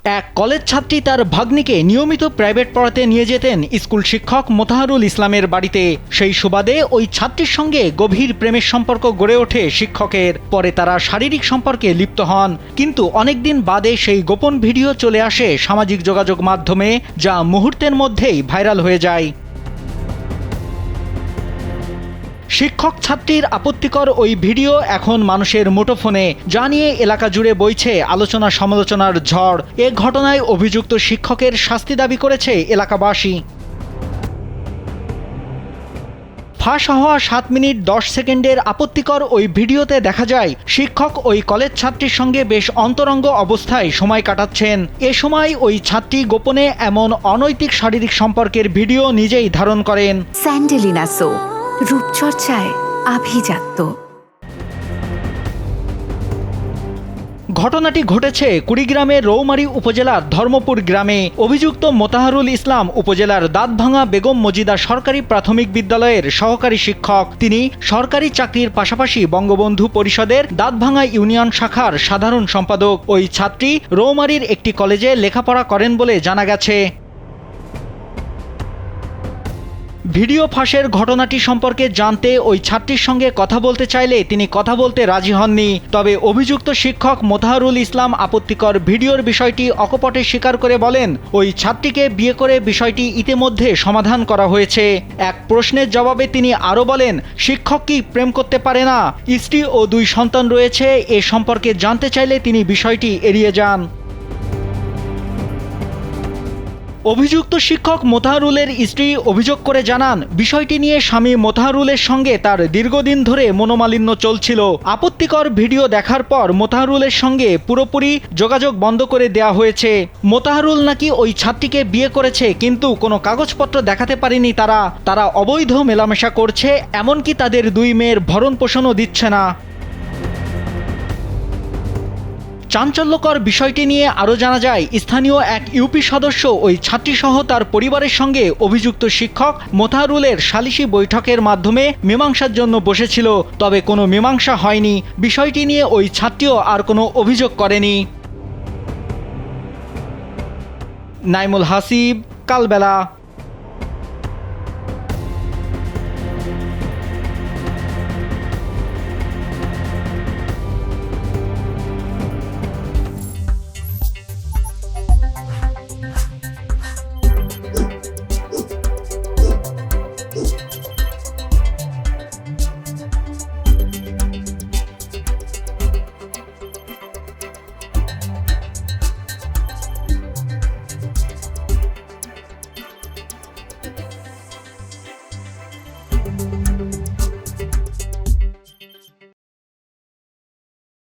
এক কলেজ ছাত্রী তার ভাগ্নিকে নিয়মিত প্রাইভেট পড়াতে নিয়ে যেতেন স্কুল শিক্ষক মোতাহারুল ইসলামের বাড়িতে। সেই সুবাদে ওই ছাত্রীর সঙ্গে গভীর প্রেমের সম্পর্ক গড়ে ওঠে শিক্ষকের। পরে তারা শারীরিক সম্পর্কে লিপ্ত হন, কিন্তু অনেকদিন বাদে সেই গোপন ভিডিও চলে আসে সামাজিক যোগাযোগ মাধ্যমে, যা মুহূর্তের মধ্যেই ভাইরাল হয়ে যায়। শিক্ষক ছাত্রীর আপত্তিকর ওই ভিডিও এখন মানুষের মুঠোফোনে, যা নিয়ে এলাকা জুড়ে বইছে আলোচনা সমালোচনার ঝড়। এ ঘটনায় অভিযুক্ত শিক্ষকের শাস্তি দাবি করেছে এলাকাবাসী। ফাঁস হওয়া 7 মিনিট 10 সেকেন্ডের আপত্তিকর ওই ভিডিওতে দেখা যায় শিক্ষক ওই কলেজ ছাত্রীর সঙ্গে বেশ অন্তরঙ্গ অবস্থায় সময় কাটাচ্ছেন। এ সময় ওই ছাত্রী গোপনে এমন অনৈতিক শারীরিক সম্পর্কের ভিডিও নিজেই ধারণ করেন। স্যান্ডেলিনা সো, রূপচর্চায় আভিজাত্য। ঘটনাটি ঘটেছে কুড়িগ্রামের রৌমারী উপজেলার ধর্মপুর গ্রামে। অভিযুক্ত মোতাহারুল ইসলাম উপজেলার দাঁতভাঙা বেগম মজিদা সরকারি প্রাথমিক বিদ্যালয়ের সহকারী শিক্ষক। তিনি সরকারি চাকরির পাশাপাশি বঙ্গবন্ধু পরিষদের দাঁতভাঙা ইউনিয়ন শাখার সাধারণ সম্পাদক। ওই ছাত্রী রৌমারীর একটি কলেজে লেখাপড়া করেন বলে জানা গেছে। ভিডিও ফাঁসের ঘটনাটি সম্পর্কে জানতে ওই ছাত্রীর সঙ্গে কথা বলতে চাইলে তিনি কথা বলতে রাজি হননি। তবে অভিযুক্ত শিক্ষক মোতাহারুল ইসলাম আপত্তিকর ভিডিওর বিষয়টি অকপটে স্বীকার করে বলেন, ওই ছাত্রীকে বিয়ে করে বিষয়টি ইতিমধ্যে সমাধান করা হয়েছে। এক প্রশ্নের জবাবে তিনি আরও বলেন, শিক্ষক কি প্রেম করতে পারে না? স্ত্রী ও 2 সন্তান রয়েছে। এ সম্পর্কে জানতে চাইলে তিনি বিষয়টি এড়িয়ে যান। অভিযুক্ত শিক্ষক মোতাহারুলের স্ত্রী অভিযোগ করে জানান, বিষয়টি নিয়ে স্বামী মোতাহারুলের সঙ্গে তার দীর্ঘদিন ধরে মনোমালিন্য চলছিল। আপত্তিকর ভিডিও দেখার পর মোতাহারুলের সঙ্গে পুরোপুরি যোগাযোগ বন্ধ করে দেওয়া হয়েছে। মোতাহারুল নাকি ওই ছাত্রীকে বিয়ে করেছে, কিন্তু কোনো কাগজপত্র দেখাতে পারেনি তারা অবৈধ মেলামেশা করছে, এমনকি তাদের 2 মেয়ের ভরণ পোষণও দিচ্ছে না। চাঞ্চল্যকর বিষয়টি নিয়ে আরও জানা যায়, স্থানীয় এক ইউপি সদস্য ওই ছাত্রীসহ তার পরিবারের সঙ্গে অভিযুক্ত শিক্ষক মোতাহারুলের সালিশি বৈঠকের মাধ্যমে মীমাংসার জন্য বসেছিল। তবে কোনো মীমাংসা হয়নি। বিষয়টি নিয়ে ওই ছাত্রীও আর কোনো অভিযোগ করেনি। নাইমুল হাসিব, কালবেলা।